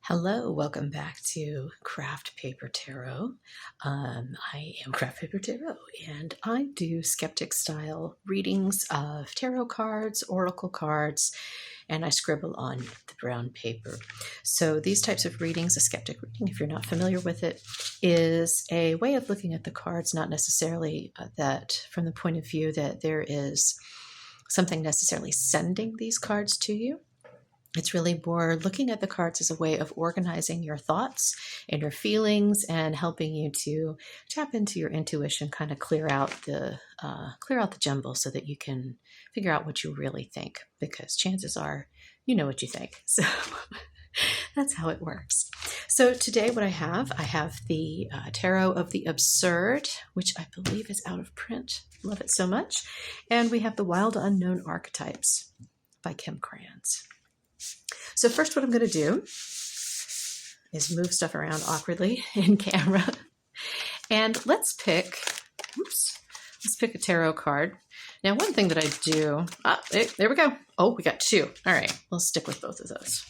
Hello, welcome back to Craft Paper Tarot. I am Craft Paper Tarot, and I do skeptic style readings of tarot cards, oracle cards, and I scribble on the brown paper. So these types of readings, a skeptic reading, if you're not familiar with it, is a way of looking at the cards, not necessarily that from the point of view that there is something necessarily sending these cards to you. It's really more looking at the cards as a way of organizing your thoughts and your feelings and helping you to tap into your intuition, kind of clear out the jumble so that you can figure out what you really think, because chances are you know what you think. So that's how it works. So today what I have the Tarot of the Absurd, which I believe is out of print. Love it so much. And we have the Wild Unknown Archetypes by Kim Krans. So first what I'm going to do is move stuff around awkwardly in camera. And let's pick a tarot card. Now, one thing that I do, there we go. Oh, we got two. All right, we'll stick with both of those.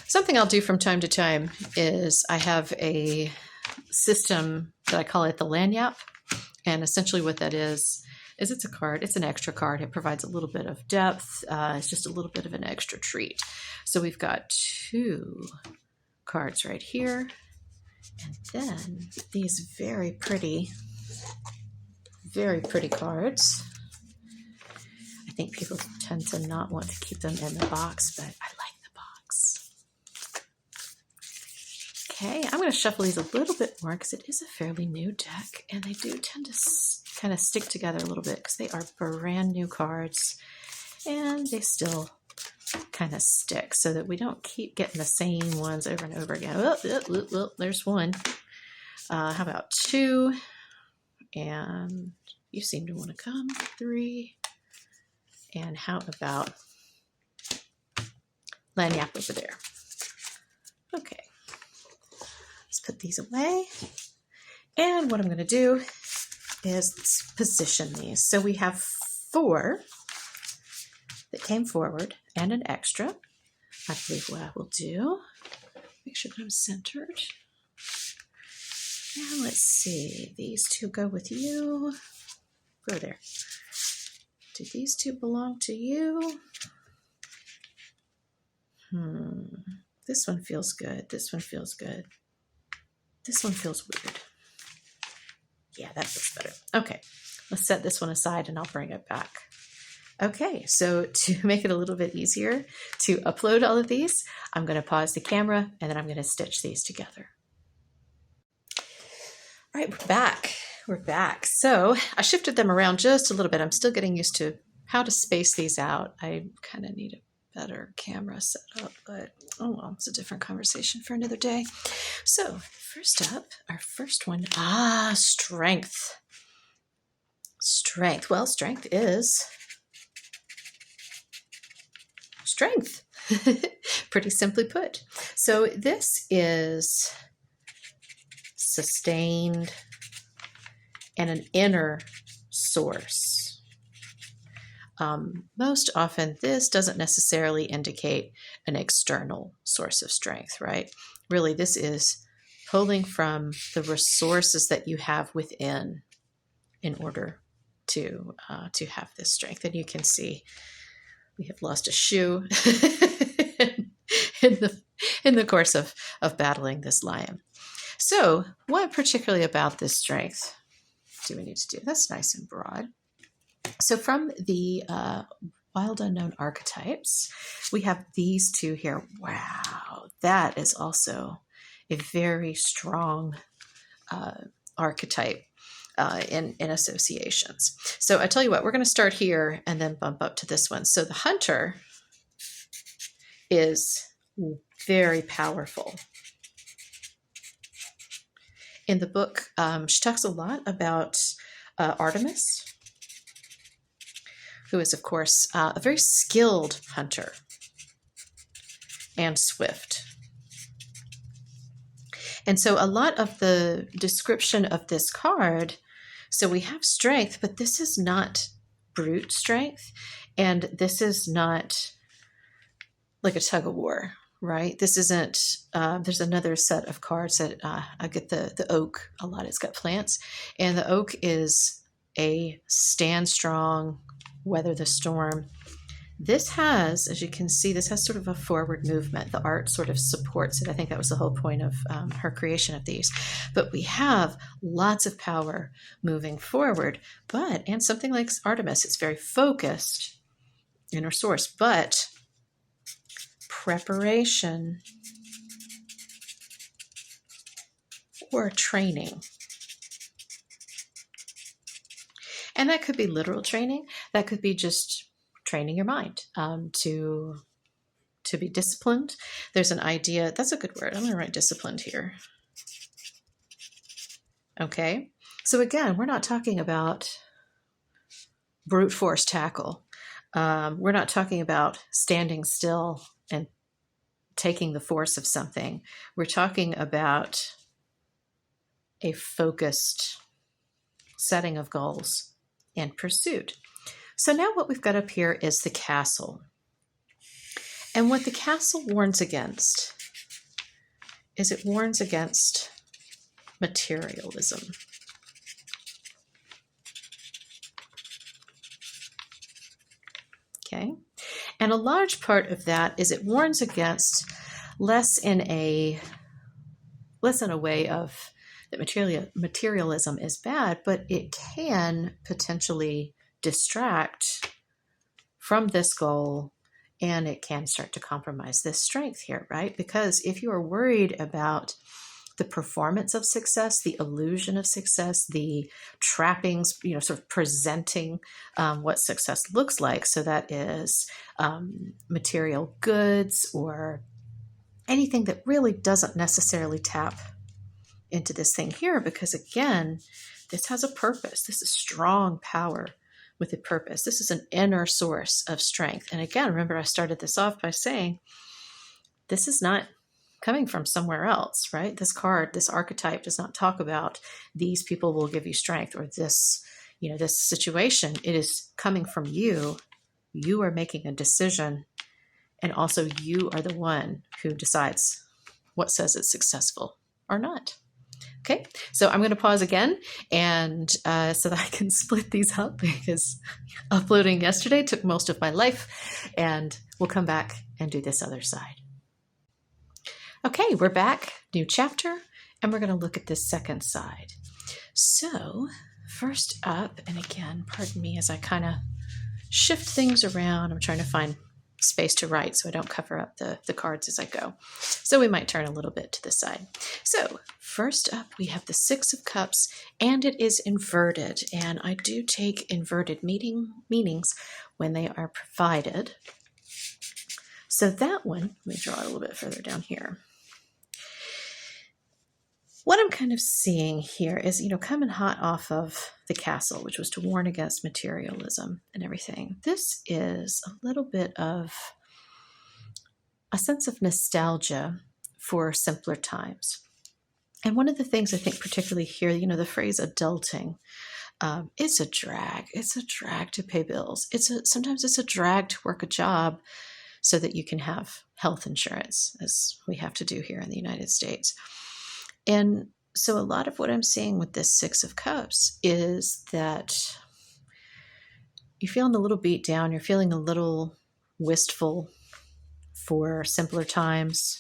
Something I'll do from time to time is I have a system that I call it the Lagniappe. And essentially what that is it's a card. It's an extra card. It provides a little bit of depth. It's just a little bit of an extra treat. So we've got two cards right here. And then these very pretty cards. I think people tend to not want to keep them in the box, but I like the box. Okay, I'm going to shuffle these a little bit more because it is a fairly new deck, and they do tend to kind of stick together a little bit because they are brand new cards, and they still kind of stick so that we don't keep getting the same ones over and over again. Oh, there's one. How about two? And you seem to want to come. Three. And how about Lagniappe over there? Okay. Let's put these away. And what I'm going to do is position these. So we have four that came forward and an extra. I believe what I will do, make sure that I'm centered. Now let's see, these two go with you. Go there. Do these two belong to you? This one feels good. This one feels good. This one feels weird. Yeah, that feels better. Okay, let's set this one aside and I'll bring it back. Okay, so to make it a little bit easier to upload all of these, I'm going to pause the camera and then I'm going to stitch these together. All right, we're back. We're back. So I shifted them around just a little bit. I'm still getting used to how to space these out. I kind of need a better camera setup, but oh well, it's a different conversation for another day. So first up, our first one, strength. Strength. Well, strength is strength. Pretty simply put. So this is sustained and an inner source. Most often, this doesn't necessarily indicate an external source of strength, right? Really, this is pulling from the resources that you have within in order to have this strength. And you can see we have lost a shoe in the course of battling this lion. So what particularly about this strength do we need to do? That's nice and broad. So from the Wild Unknown Archetypes, we have these two here. Wow, that is also a very strong archetype in associations. So I tell you what, we're going to start here and then bump up to this one. So the Hunter is very powerful. In the book, she talks a lot about Artemis, who is, of course, a very skilled hunter and swift. And so a lot of the description of this card, so we have strength, but this is not brute strength, and this is not like a tug of war. right? This isn't, there's another set of cards that I get the oak a lot. It's got plants. And the oak is a stand strong, weather the storm. This has, as you can see, this has sort of a forward movement. The art sort of supports it. I think that was the whole point of her creation of these. But we have lots of power moving forward. And something like Artemis, it's very focused, inner source, but preparation or training. And that could be literal training. That could be just training your mind to be disciplined. There's an idea, that's a good word. I'm going to write disciplined here. Okay. So again, we're not talking about brute force tackle. We're not talking about standing still and taking the force of something. We're talking about a focused setting of goals and pursuit. So now what we've got up here is the castle. And what the castle warns against is it warns against materialism. Okay. And a large part of that is it warns against less in a way of that materialism is bad, but it can potentially distract from this goal, and it can start to compromise this strength here, right? Because if you are worried about the performance of success, the illusion of success, the trappings, sort of presenting what success looks like. So that is material goods or anything that really doesn't necessarily tap into this thing here, because again, this has a purpose. This is strong power with a purpose. This is an inner source of strength. And again, remember I started this off by saying this is not coming from somewhere else, right? This card, this archetype does not talk about these people will give you strength or this, this situation. It is coming from you. You are making a decision, and also you are the one who decides what says it's successful or not. Okay, so I'm going to pause again and so that I can split these up, because uploading yesterday took most of my life, and we'll come back and do this other side. Okay, we're back, new chapter, and we're going to look at this second side. So first up, and again, pardon me as I kind of shift things around. I'm trying to find space to write so I don't cover up the cards as I go. So we might turn a little bit to the side. So first up, we have the Six of Cups, and it is inverted. And I do take inverted meanings when they are provided. So that one, let me draw it a little bit further down here. What I'm kind of seeing here is, coming hot off of the castle, which was to warn against materialism and everything. This is a little bit of a sense of nostalgia for simpler times. And one of the things I think particularly here, the phrase adulting, it's a drag. It's a drag to pay bills. Sometimes it's a drag to work a job so that you can have health insurance, as we have to do here in the United States. And so a lot of what I'm seeing with this Six of Cups is that you're feeling a little beat down. You're feeling a little wistful for simpler times.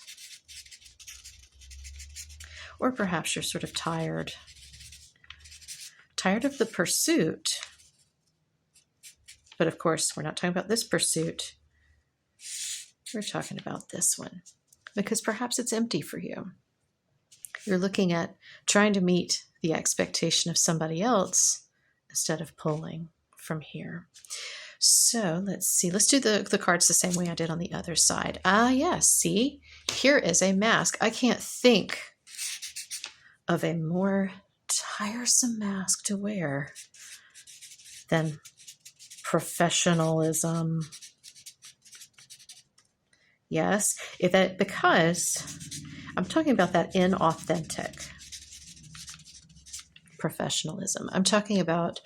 Or perhaps you're sort of tired of the pursuit. But of course, we're not talking about this pursuit. We're talking about this one, because perhaps it's empty for you. You're looking at trying to meet the expectation of somebody else instead of pulling from here. So let's see. Let's do the cards the same way I did on the other side. Yes. See, here is a mask. I can't think of a more tiresome mask to wear than professionalism. Yes, because I'm talking about that inauthentic professionalism. I'm talking about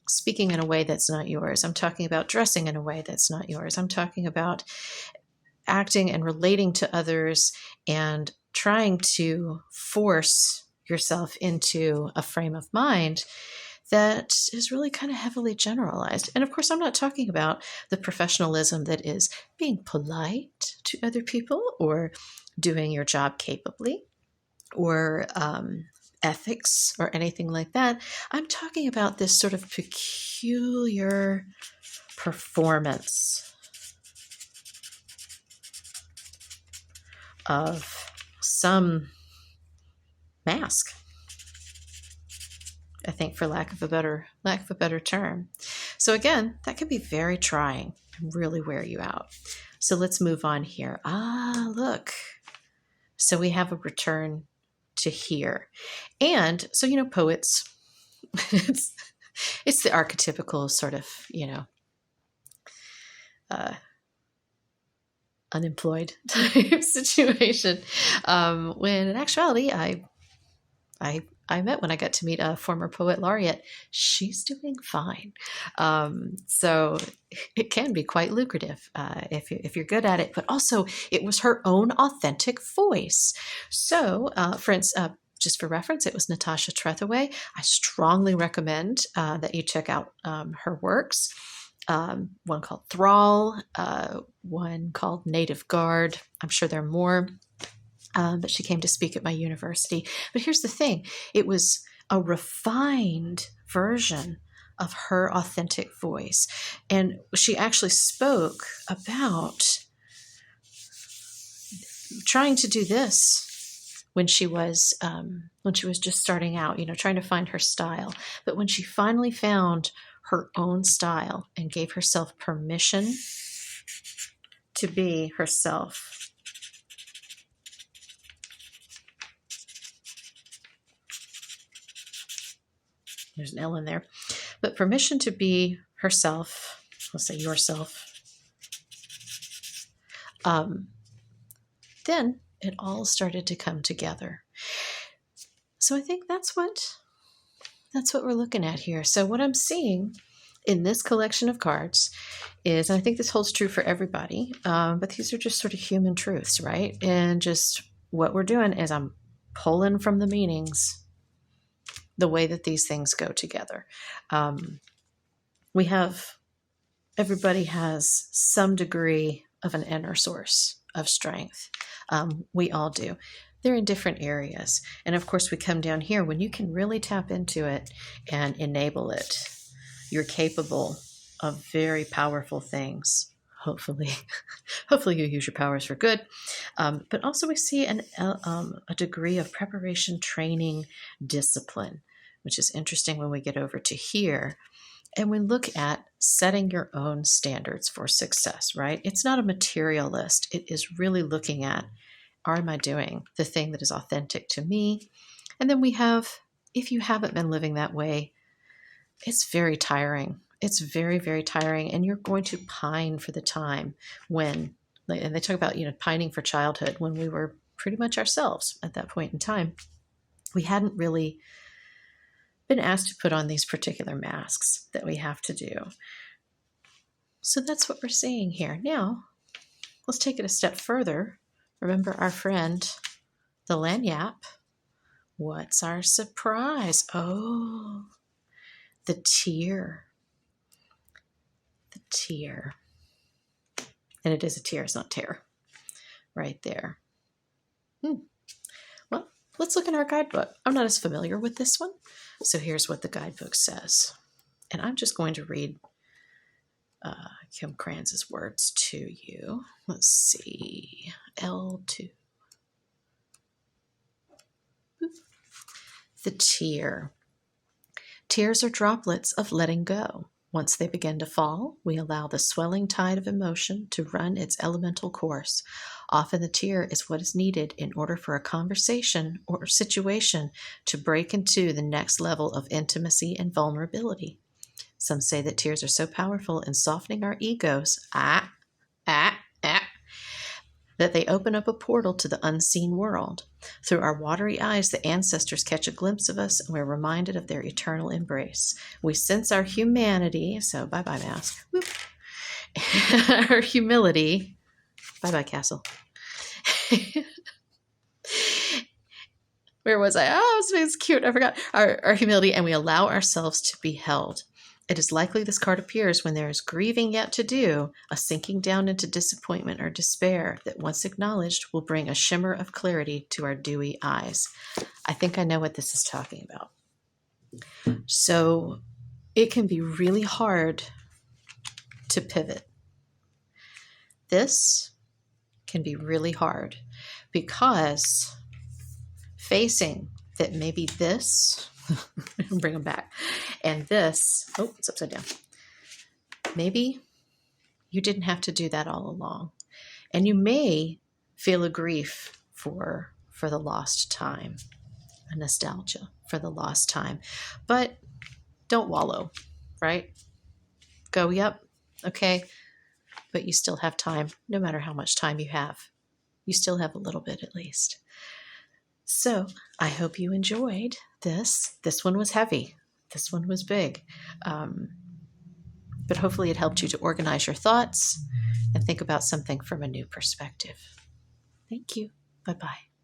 speaking in a way that's not yours. I'm talking about dressing in a way that's not yours. I'm talking about acting and relating to others and trying to force yourself into a frame of mind that is really kind of heavily generalized. And of course, I'm not talking about the professionalism that is being polite to other people or doing your job capably or ethics or anything like that. I'm talking about this sort of peculiar performance of some mask, I think, for lack of a better term. So again, that can be very trying and really wear you out. So let's move on here. Look. So we have a return to here. And so, poets, it's the archetypical sort of, unemployed type situation. When in actuality, I met when I got to meet a former poet laureate. She's doing fine. So it can be quite lucrative if you're good at it, but also it was her own authentic voice. So for instance, just for reference, it was Natasha Trethewey. I strongly recommend that you check out her works. One called Thrall, one called Native Guard. I'm sure there are more. But she came to speak at my university. But here's the thing. It was a refined version of her authentic voice. And she actually spoke about trying to do this when she was just starting out, trying to find her style. But when she finally found her own style and gave herself permission to be herself, there's an L in there, but permission to be herself, let's say yourself, then it all started to come together. So I think that's what we're looking at here. So what I'm seeing in this collection of cards is, and I think this holds true for everybody, but these are just sort of human truths, right? And just what we're doing is I'm pulling from the meanings the way that these things go together. Everybody has some degree of an inner source of strength. We all do. They're in different areas. And of course, we come down here when you can really tap into it and enable it. You're capable of very powerful things. Hopefully you use your powers for good. But also we see a degree of preparation, training, discipline, which is interesting when we get over to here. And we look at setting your own standards for success, right? It's not a materialist. It is really looking at, am I doing the thing that is authentic to me? And then we have, if you haven't been living that way, it's very tiring. It's very, very tiring. And you're going to pine for the time when, and they talk about, pining for childhood, when we were pretty much ourselves at that point in time. We hadn't really been asked to put on these particular masks that we have to do. So that's what we're seeing here. Now, let's take it a step further. Remember our friend, the lagniappe. What's our surprise? Oh, the tear. The tear. And it is a tear, it's not tear. Right there. Well, let's look in our guidebook. I'm not as familiar with this one. So here's what the guidebook says. And I'm just going to read Kim Kranz's words to you. Let's see. L2. The tear. Tears are droplets of letting go. Once they begin to fall, we allow the swelling tide of emotion to run its elemental course. Often the tear is what is needed in order for a conversation or situation to break into the next level of intimacy and vulnerability. Some say that tears are so powerful in softening our egos, that they open up a portal to the unseen world. Through our watery eyes, the ancestors catch a glimpse of us, and we're reminded of their eternal embrace. We sense our humanity, so bye-bye mask, our humility, Bye-bye, castle. Where was I? Oh, it's cute. I forgot. Our humility, and we allow ourselves to be held. It is likely this card appears when there is grieving yet to do, a sinking down into disappointment or despair that, once acknowledged, will bring a shimmer of clarity to our dewy eyes. I think I know what this is talking about. So it can be really hard to pivot. This can be really hard because facing that maybe this, bring them back, and this, oh, it's upside down. Maybe you didn't have to do that all along. And you may feel a grief for the lost time, a nostalgia for the lost time. But don't wallow, right? Go, yep, okay. But you still have time, no matter how much time you have. You still have a little bit at least. So I hope you enjoyed this. This one was heavy. This one was big. But hopefully it helped you to organize your thoughts and think about something from a new perspective. Thank you. Bye-bye.